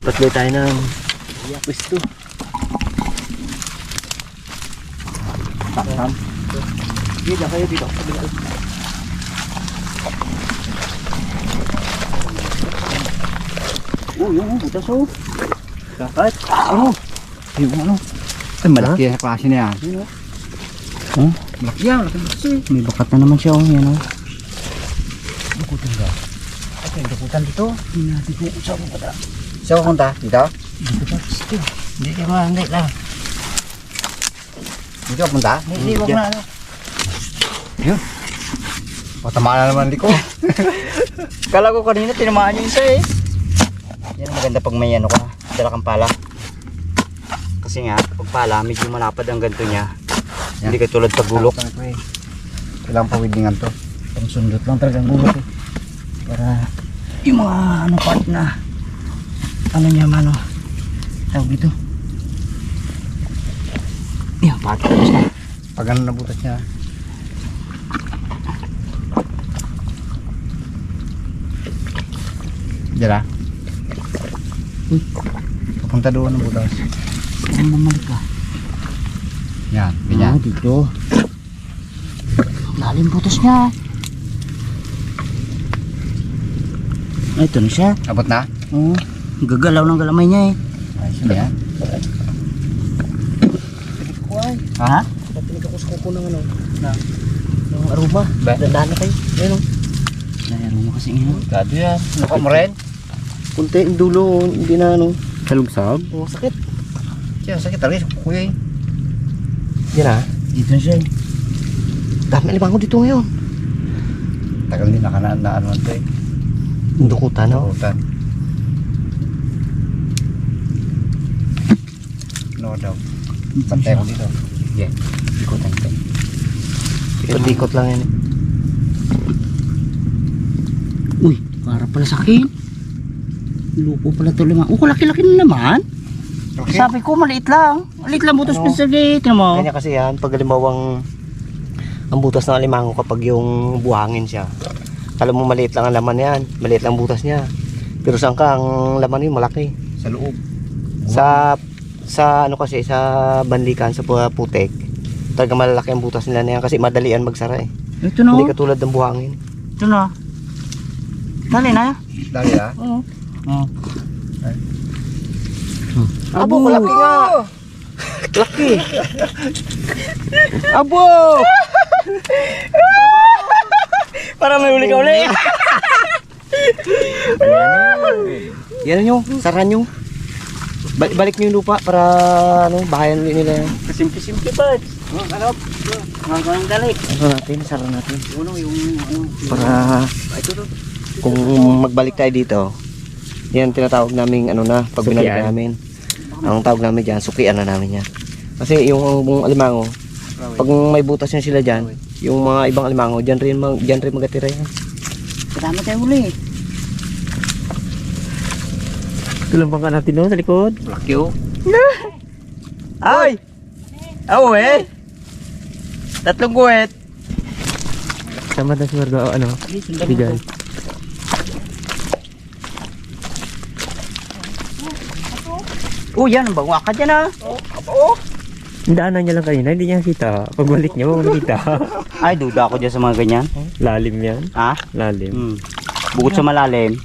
Patloy tayo ng pwesto. Takam. Dito kayo dito. Yung butas oh. Kahit ano? Yung ano? Ay, malaki yung klase na yan. Hmm? Malaki yan, malaki kasi. May bakat na naman siya oh. Yan oh. Dukutan ba? Okay, dukutan dito. Hindi natin kung saan mo pata. Saan ko punta? Dito? Dito ba? Hindi ka ba? Hindi lang. Dito ka punta? Hindi, wag na ano. Yun. Patama na naman liko. Kala ko kanina tinamaan yung isa eh. Yan maganda pag may ano ka. Dala kang pala. Kasi nga, pag pala, medyo malapad ang ganito niya. Yan. Hindi ka tulad pag gulok. Kailangan pawidingan to. Pang sundot lang talaga ang gulok eh. Para yung mga ano part na ano niya mano. Tawag dito. Yan, part tapos na. Pag ano nabutas niya. Diyan ah. Uy, papunta doon ang butas. ang mamalik ka. Yan, ganyan. Ah, dito. Lalim butas niya. Ah, ito na siya. Abot na? Oo. Gagalaw ng galamay niya eh. Ayos na yan. Ha? Pinagkakuskuko ng ano? Ng aroma. Ba? Dandahan na kayo. Ayun o. May aroma kasi ngayon. Gado yan. Naka mo rin? Kunti yung dulo. Hindi na ano. Kalugsab? Oo, sakit. Siya, sakit talaga. Kuya eh. Yan ah. Dito na siya eh. Dami alimango dito ngayon. Tagal din nakanaan na ano ito eh. Dukutan o. Hutan. No daw. Pantay ko dito. Yeah. Ikutan ito. Ikot-ikot lang yan eh. Uy, para pala sa akin. Lupo pala ito naman. Oh, laki-laki na naman. Okay. Sabi ko, maliit lang. Maliit lang butas Ano? pa sa gate. Tingnan mo. Kanya kasi yan, pag halimbawa ang butas ng alimango kapag yung buhangin siya. Alam mo maliit lang ang laman yan, maliit lang butas niya. Pero saan ka, ang laman yun malaki. Sa loob. Sa ano kasi, sa banlikan, sa putek, talaga malalaki ang butas nila na yan kasi madalian magsara eh. Ito na. Hindi katulad ng buhangin. Ito na. Dali na. Dali ah. Oo. Oh. Abo, malaki nga! Laki! Abo! Para may uli ka uli! Yan nyo, sara nyo. Balik nyo yung lupa para ano, bahayan ulit nila yan. Simple-simple ba? Ano? Hanggang dali. Sara natin. Uno yung ano. Para Ito to. kung magbalik tayo dito, yan tinatawag naming ano na, pag binalik Sukian. namin. Ang tawag namin dyan, sukian na namin yan. Kasi yung alimango, pag may butas yan sila dyan, yung mga ibang alimango, dyan rin magatira yan. Kasama tayo uli. Tulampang ka natin no, sa likod. Laki oh. Ay! Aw eh! Tatlong guwet! Sama na si Margo, ano? Bigay. Oh, yan. Ang bangwa ka dyan ah. Daanan niya lang kanina, hindi niya kita. Pagbalik niya, wala kita. Ay, duda ako dyan sa mga ganyan. Lalim yan. Ha? Lalim. Bukod sa malalim.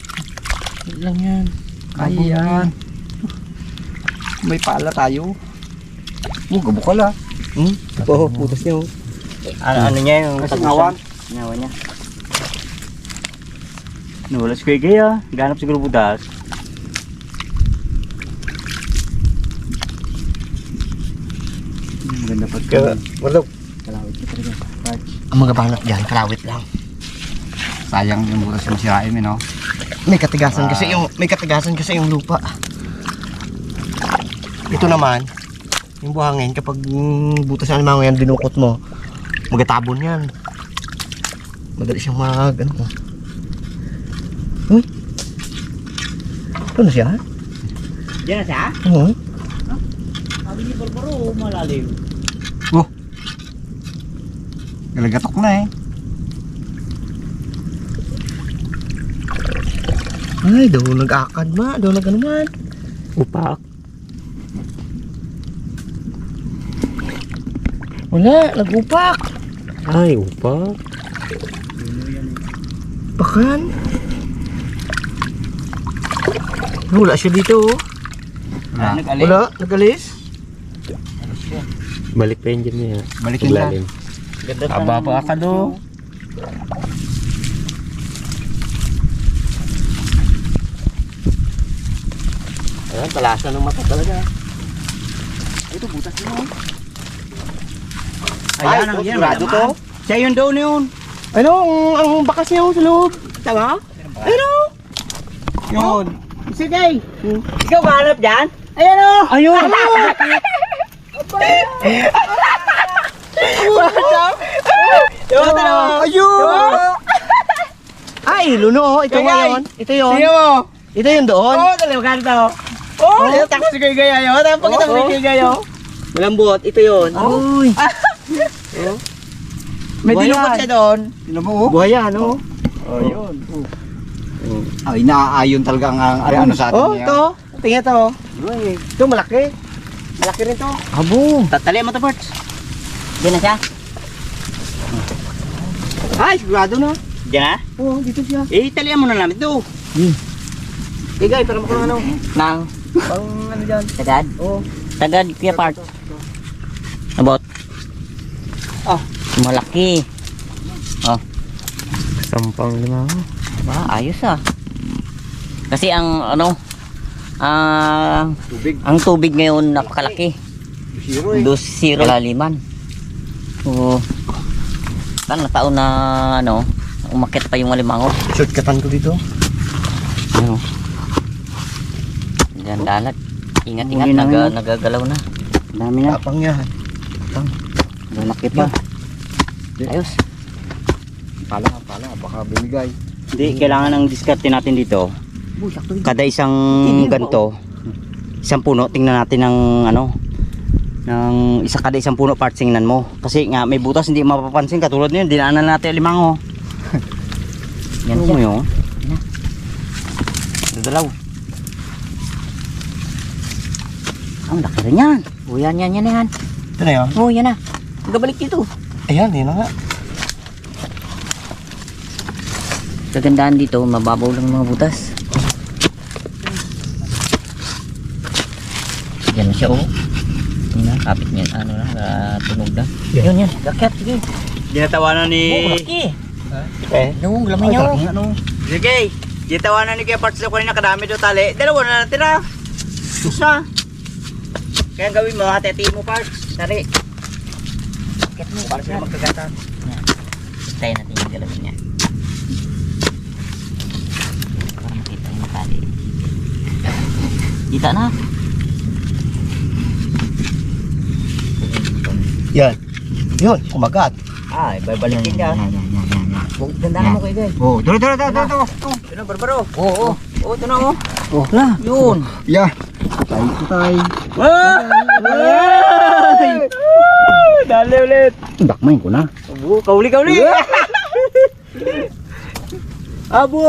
Lang yan. Kaya yan. May pala tayo. Gabukal ah. Oo, putas niya. Ano niya yung Kasi tagusan? Ngawan niya. Nawala si Kuya Gay ah. Ganap siguro butas. Maganda pa Kaya, wala. kalawit ka talaga. Parch. Ang mga banat dyan, kalawit lang. Sayang yung butas yung sirain no. May katigasan kasi yung lupa. Ito naman, yung buhangin kapag butas ng alimango yan dinukot mo, magatabon yan. Madali siyang ano ko. Uy. Ito na siya? Diyan na siya? Oo. Sabi ni Barbaro, malalim. Galagatok na eh. Ay, daw nag-akad ma, daw nag-ano man. Upak. Wala, nag-upak. Ay, upak. Pakan. Wala siya dito oh. Wala. Nag-alis. Wala, nag-alis. Balik pa yun dyan niya. Balikin ka. Paglalim. Ganda Aba pa ka do. Ayan, talasan ng mata talaga. Ay, ito butas yun oh. Ayan, Ay, yan. sigurado to? Siya yun daw na yun. Ano, ang bakas niya oh, sa loob. Tama? Ayun oh. Yun. Sige. Ikaw hanap dyan? Ayan o. Ayun. Ayun. Ay, luno oh. Ito Gagay. ngayon. Ito yun. Tingnan mo. Ito yun doon. Oo, talaga ganito. Oo, ito takot si Kuya Gaya yun. Tapos pagkita mo si Kuya Gaya. Malambot. Ito yun. Uy. May Buhay dinukot yan. siya doon. Tingnan mo, oh. Buhay yan oh. Oh, yun. Ay, naaayon talaga ang ano sa atin Oh, niya. ito. Tingnan to. Ito malaki. Malaki rin to. Abo. Tatali mo to, Parts. Diyan na siya. Ay, sigurado na. Diyan na? Oo, dito siya. Eh, talihan mo na namin ito. Igay, para mo kung ano. Nang. Pang ano dyan. Tagad? Oo. Tagad, Kuya Parts. Abot. Oh, malaki. Oh, Sampang lima. ba, ayos ah. Kasi ang ano, Tubig. ang tubig ngayon napakalaki. Zero eh. 2-0 laliman. Oo. Tan taon na ano, umakyat pa yung alimango. Shortcutan ko dito. Ano? Diyan dalat. Ingat-ingat, Huli na ngayon. nagagalaw na. Dami na. Tapang yan. Malaki pa. Ayos. Pala, baka binigay. Hindi, kailangan ng diskarte natin dito. Kada isang ganto, isang puno, tingnan natin ng ano, ng kada isang puno parts tingnan mo. Kasi nga may butas hindi mapapansin katulad niyan, dinaanan natin limango. Yan mo yun. Dadalaw. Ang laki rin yan. O yan. Ito na yun. O yan na. Magabalik dito. Ayan, yun na nga. Kagandahan dito, mababaw lang mga butas. Yan na siya oh. Yun na, kapit niya, ano na, tunog na. Yun, gakyat, sige. Ginatawanan ni... Malaki. Eh. Nung, lamay niya oh. Sige, ginatawanan ni Kuya Parts na kanina kadami daw tali. Dalawa na natira. Isa. Kaya gawin mo, hati-hatiin mo Parts. Tari. Gakyat mo, para sila magkagatan. Tayo natin yung galawin niya. Para makita yung tali. Kita na. Yan. Yun, kumagat. Ay, babalikin ka. Ganda mo kayo guys. Oh, dito. Ito na, barbaro. Oo. Oo, ito na oh. Oh. Wala. Yun. Yeah. Tay. Ay! Dali ulit. Dakmain ko na. Abo, kauli. Abo!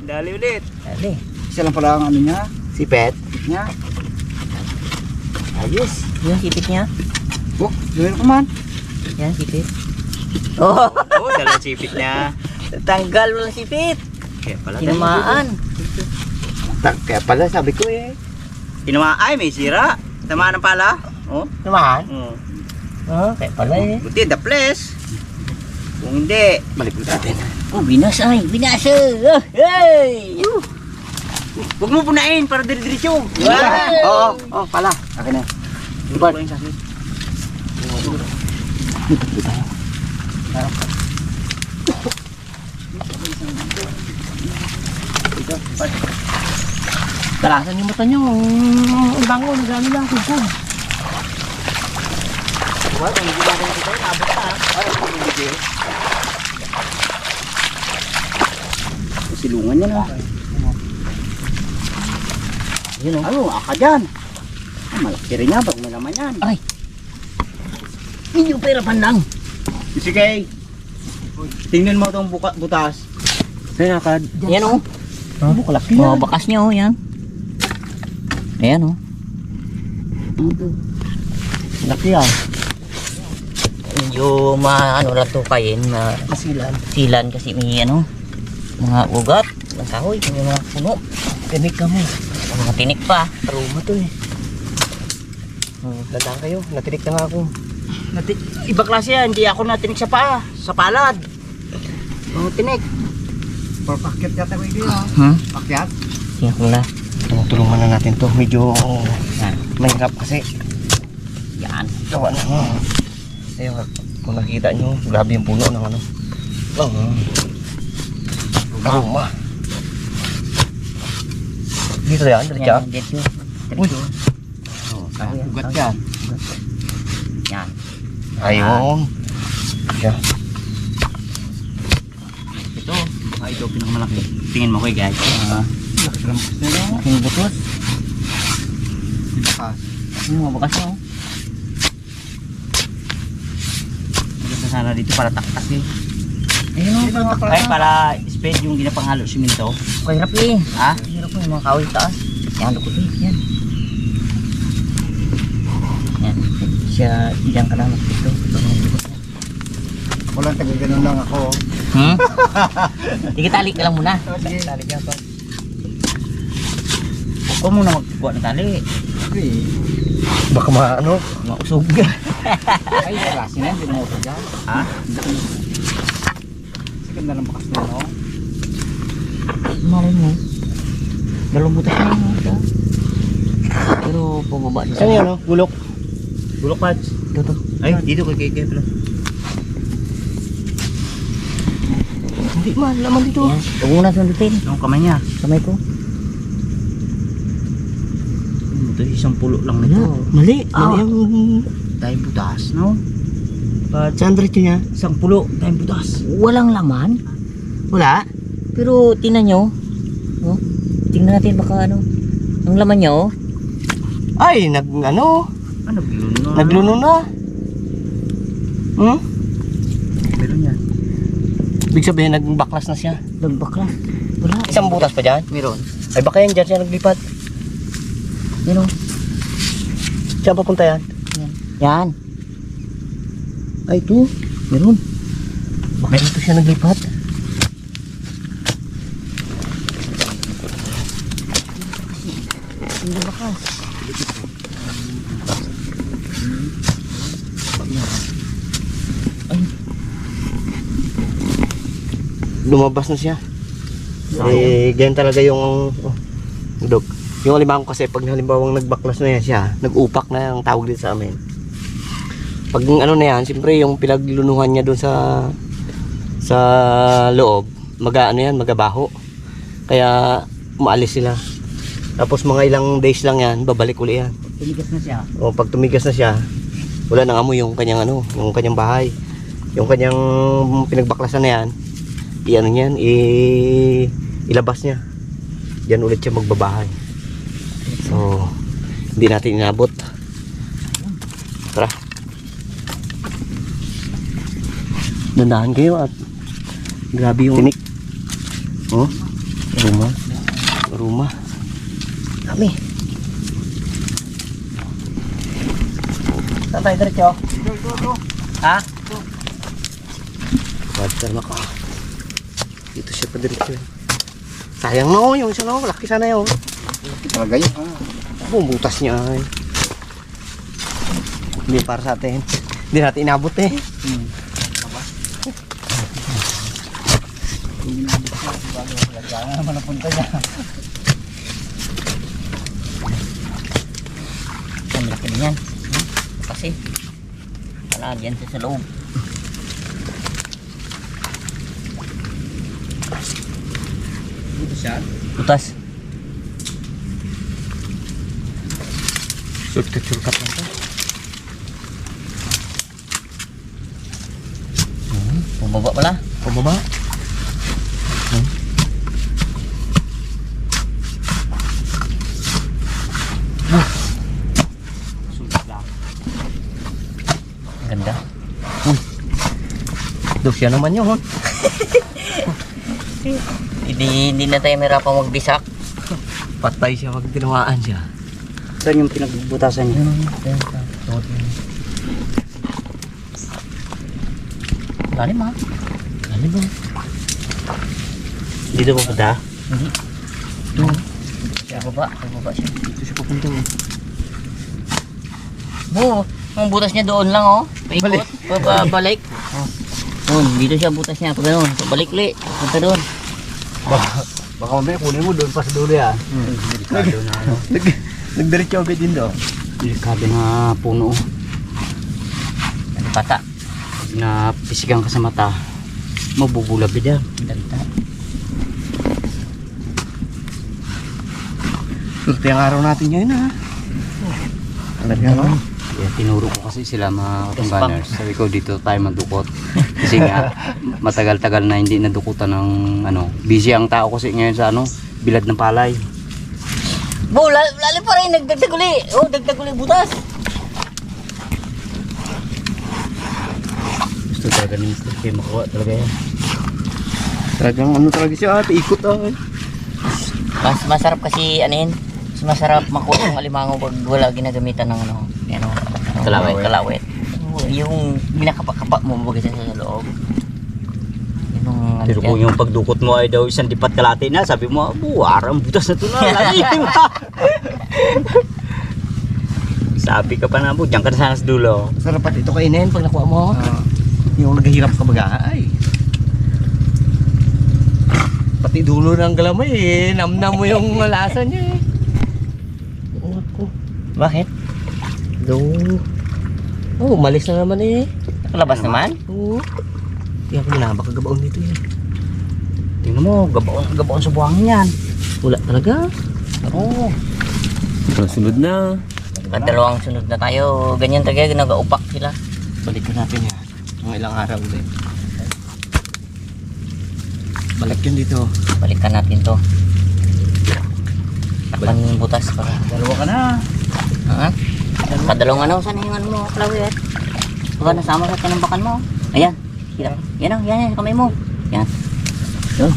Dali ulit. Dali. Isa lang pala ang ano niya. Sipet. Niya. Ayos. Yung sipit niya. Oh, gawin ko man. Yan, sipit. Oh, dalawang sipit niya. Tanggal mo lang sipit. Kaya pala. Tinamaan. Kaya pala sabi ko eh. Tinamaan. Ay, may sira. Tamaan ng pala. Oh. Naman? Oh. Kaya pala eh. Buti, the place. Kung hindi. Balik natin. Oh, binas ay. Binas. Hey! Huwag mo punain para dire-diretso. Oo, pala. Akin na. Bart. Talasan yung mata nyo. Ang bango, nagano lang. Kugkog. Diba, kung hindi natin ito, nabot na. Ay, hindi. Silungan yan ah. Yun oh. Ano, aka dyan. Ah, malaki rin yan, pag may laman yan. Ay. Hindi yung pera pandang. Sige. Tingnan mo itong butas. Kaya nakad. Yan oh. Kalaki Oh, bakas niya oh, yan. Ayan oh. Laki ah. Medyo ano lang to kain, silan kasi may ano, mga ugat, ng kahoy, may mga puno. Tinik ka mo. Mga tinik pa. Aroma to eh. Dadaan kayo. Natinik na nga ako. Iba klase yan, hindi ako natinik sa paa, sa palad. Mga tinik. Papakyat yata ko yun. Pakyat. Tingnan ko na. Tulungan na natin to. Medyo Yan. mahirap kasi. Yan. Gawa na mo. Ayun, kung nakikita nyo, grabe yung puno ng ano. Aroma. Dito yan, diretso. Yan, dito. Uy. Ugat yan. Yan. Ayun. Siya. Ito, baka ito pinakamalaki. Tingin mo ko guys. Yung butos. Yung mga bakas mo. Maganda sana dito para taktak eh. Ayun, ay para spread yung ginapanghalo simento. Okay, hirap eh. Ha? Hirap mo yung mga kahoy taas. Yan, lukot eh. Yan. Yan. Siya, diyan ka lang dito. Walang taga-ganon lang ako. Sige, tali ka lang muna. Sige. Tali dyan to. Huwag muna magkukuha ng tali. Okay. Baka maano. Mausog. Ay, klase na. Hindi mo ito dyan. Ha? Sige na lang bakas na no. Malay mo. Dalawang butas na yun. Pero pababa na Saan yan, no? Gulok. Bulok pads. Dito. Ay, dito kay pala. Hindi man, laman dito. Yan. Huwag mo na sundutin. Yung kamay niya. Kamay ko. Ito isang pulo lang nito. Mali. Mali ang... Tayong butas, no? Saan diretso niya? Isang pulo, tayong butas. Walang laman. Wala. Pero tingnan nyo. Oh, tingnan natin baka ano. Ang laman niya, oh. Ay, ano? Nagluno na. Meron yan. Ibig sabihin, nagbaklas na siya. Nagbaklas. Wala. Isang butas pa dyan? Meron. Ay, baka yan dyan siya naglipat. Yan, oh. Saan papunta yan? Yan. Ay, ito. Meron. Baka dito siya naglipat. Hindi bakas. Lumabas na siya. Eh, ganyan talaga yung dog. Yung alimango kasi pag halimbawang nagbaklas na yan siya, nag-upak na yung tawag dito sa amin. Pag ano na yan, siyempre yung pinaglunuhan niya doon sa loob, magabaho. Kaya umaalis sila. Tapos mga ilang days lang yan, babalik uli yan. Tumigas na siya. O pag tumigas na siya, wala nang amoy yung kanyang yung kanyang bahay. Yung kanyang pinagbaklasan na yan, i-ano niyan, ilabas niya. Diyan ulit siya magbabahay. So, hindi natin inabot. Tara. Dandahan kayo at grabe yung tinik. Oh, aroma. Dami. Saan tayo diretso? Ha? Water na ka. Dito siya pa diretso. Sayang no, yung isa no, laki sana yun. Talaga yun. Bumutas niya ay. Hindi para sa atin. Hindi natin inabot eh. Saan naman napunta niya. Ang laki din yan. Kasi wala dyan sa loob. Dito siya. Butas. Surkat lang to. Bumaba pala. Pababa. Ganda. Dosya naman yun. Hindi na tayo mahirapang magbisak. Patay siya pag tinawaan siya. Saan yung pinagbutasan niya? Lalim ha? Lalim ba? Dito ba punta? Siya baba siya. Dito siya papunta eh. Ang butas niya doon lang oh. Paikot, pabalik. Oh, dito siya butas niya. Pag gano'n, pabalik ulit. Punta doon. Baka mamaya kunin mo doon pa sa dulo yan. Delikado na ano. Nagdiretso agad din daw. Delikado na puno. Ano pata? Pag napisigang ka sa mata, mabubulabid yan. Dagta. Swerte ang araw natin ngayon ha. Talaga no? Kaya tinuro ko kasi sila mga katumbaners. Sabi ko dito tayo mandukot. Kasi nga matagal-tagal na hindi nadukutan ng ano. Busy ang tao kasi ngayon sa ano, bilad ng palay. Lalim pa rin. Nagdagdag uli. Oh, dagdag uli butas. Gusto talaga ni Mr. K makuha talaga yan. Talagang ano talaga siya ate, ikot ah. Mas masarap kasi anin. Mas masarap makuha yung alimango pag wala ginagamitan ng ano. Ano, kalawit. Yung binakapa-kapa mo bagay sa loob. Yung Pero kung yung pagdukot mo ay daw isang dipat kalate na, sabi mo, buwarang butas na ito na. Lalim. Sabi ka pa na po, diyan ka na sana sa dulo. Sarap at ito kainin pag nakuha mo. Yung naghihirap ka baga ay. Pati dulo ng galamay eh. Namnam mo yung lasa niya eh. Bakit? Oh, umalis na naman eh. Nakalabas naman? Oo. Kaya ako na baka gabaon dito eh. Tingnan mo, gabaon sa buhangin yan. Wala talaga. Oo. Sunod na. Dalawang sunod na tayo. Ganyan talaga, nag-aupak sila. Balikan natin yan. Mga ilang araw ulit. Balik yun dito. Balikan natin to. Takpan yung butas para. Dalawa ka na. Ha? Padalong ano, saan yung ano mo, Claudia? Baka nasama sa tanambakan mo. Ayan. Yan o, yan, kamay mo. Yan. Yun.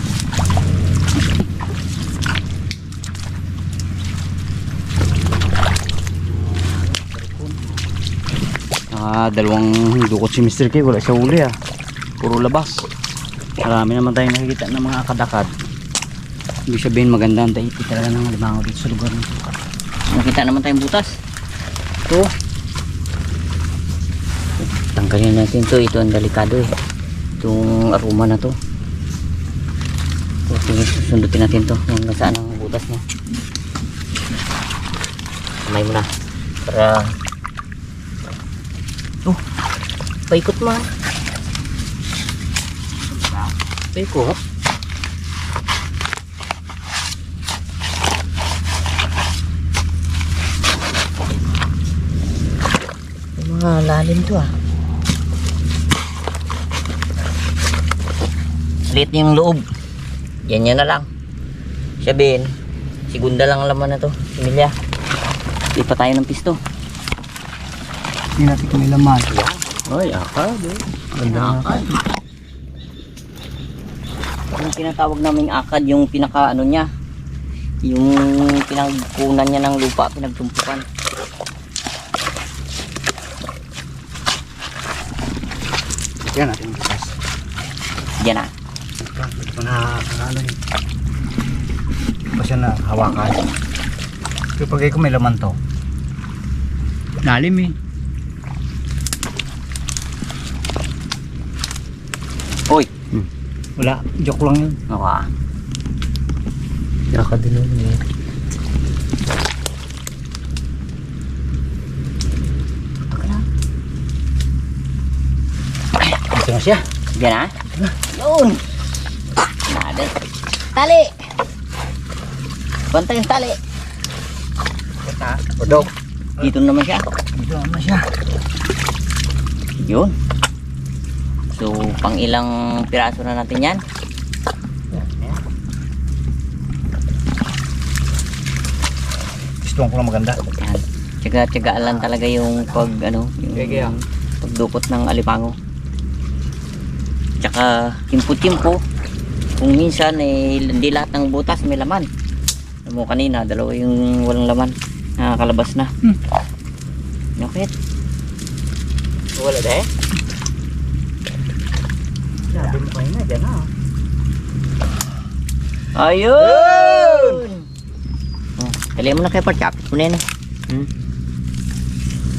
Dalawang dukot si Mr. K, wala siya uli ah. Puro labas. Marami naman tayong nakikita ng mga akad-akad. Ibig sabihin maganda ang taiti talaga ng limango dito sa lugar nito. Nakita naman tayong butas. Ito. Tanggalin natin to. Ito ang delikado eh. Itong aroma na to. So, susundutin natin to. Yung nasaan ang butas niya. Kamay mo na. Para... Oh! Paikot mo ha. Paikot? Lalim to ah. Liit yung loob. Yan na lang. Sabihin, segunda lang ang laman na to. Similya. Hindi pa tayo ng pisto. Hindi natin kung may laman. Ay, akad eh. Ganda akad. Yung tinatawag naming akad, yung pinaka ano niya. Yung pinagkunan niya ng lupa, pinagtumpukan. Yan natin bukas. Yan na. Ito na ano eh. Pa siya na hawakan. Pero pag ko may laman to. Lalim eh. Oy! Wala, joke lang yun. Nawa. Akad din naman eh. Ito na siya. Yan na. Yun! Nada. Tali! Bantay yung tali. Udok. Dito naman siya. Dito naman siya. Yun. So, pang ilang piraso na natin yan. Gusto ko lang maganda. Yan. Tsaga-tsagaan lang talaga yung pag ano, yung pagdukot ng alimango. Tsaka timpo-timpo. Kung minsan eh, hindi lahat ng butas may laman. Alam mo kanina, dalawa yung walang laman. Nakakalabas na. Bakit? Wala dahil? Sabi mo kayo na, dyan na. Ayun! Oh, kali mo na kayo part. Kapit mo na yan eh.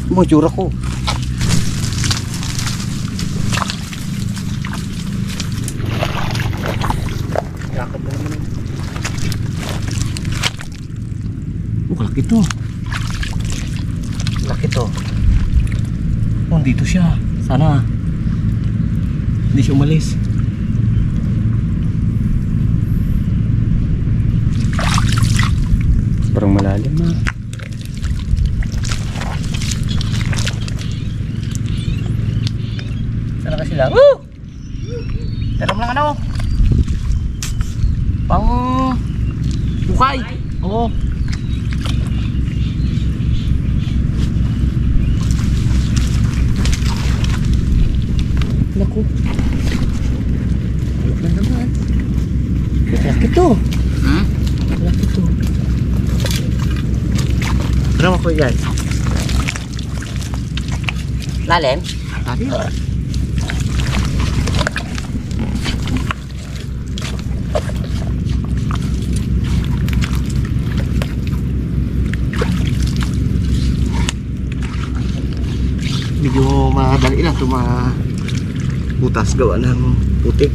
Mo, tsura ko. Laki to. Laki to. Oh, dito siya. Sana. Hindi siya umalis. Parang malalim ah. Sana ka sila? Woo! Dalam lang ano? Pang... Bukay! Oo. Naku. Wala na naman. Laki to. Hmm? Laki to. Ano ako yan? Lalim? Laki. Medyo madali lang ito butas gawa ng putik.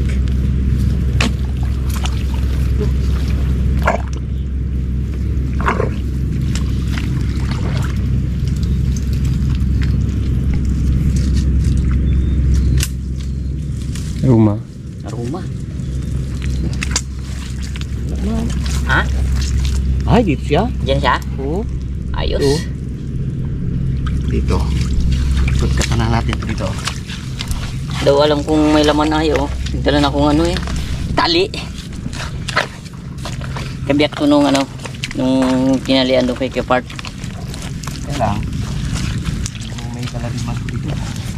Ruma. Aroma. Ha? Ay, dito siya. Diyan siya? Oo. Ayos. Oo. Dito. Ikot ka na natin dito. Daw alam kung may laman na kayo. Nagdala na akong ano eh. Tali. Kabiyak to nung ano. Nung kinalian doon kay Kepart. Yan lang. May kalaliman ko dito.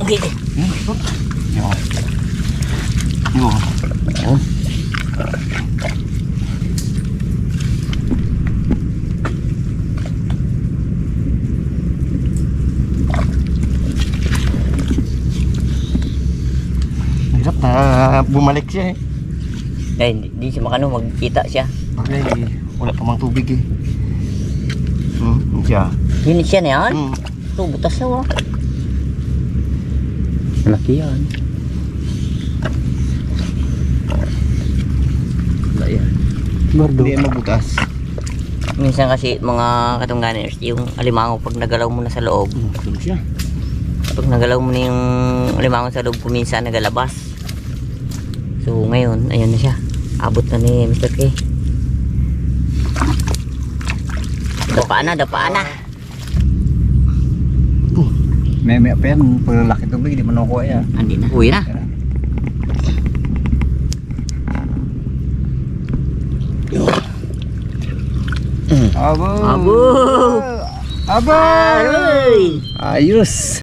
Okay. Ikot. Yo. Yo. Oh. Hirap na bumalik siya eh. Dahil hindi siya makano. Magkita siya. Bagay, wala pa mang tubig eh. Yun siya. Yun siya na yan. Hmm. Ito, butas siya oh. Malaki yan. Wala yan. Bardo. Hindi yan mabutas. Minsan kasi mga katungganers, yung alimango pag nagalaw mo na sa loob. Tulog siya. Pag nagalaw mo na yung alimango sa loob, kuminsan nagalabas. So ngayon, ayun na siya. Abot na ni Mr. K. Dapaan na, dapaan na. May pa yan, pag laki tubig, di mo nakuha yan. Andi na. Uwi na. Abo! Abo! Abo! Aroy! Ayos!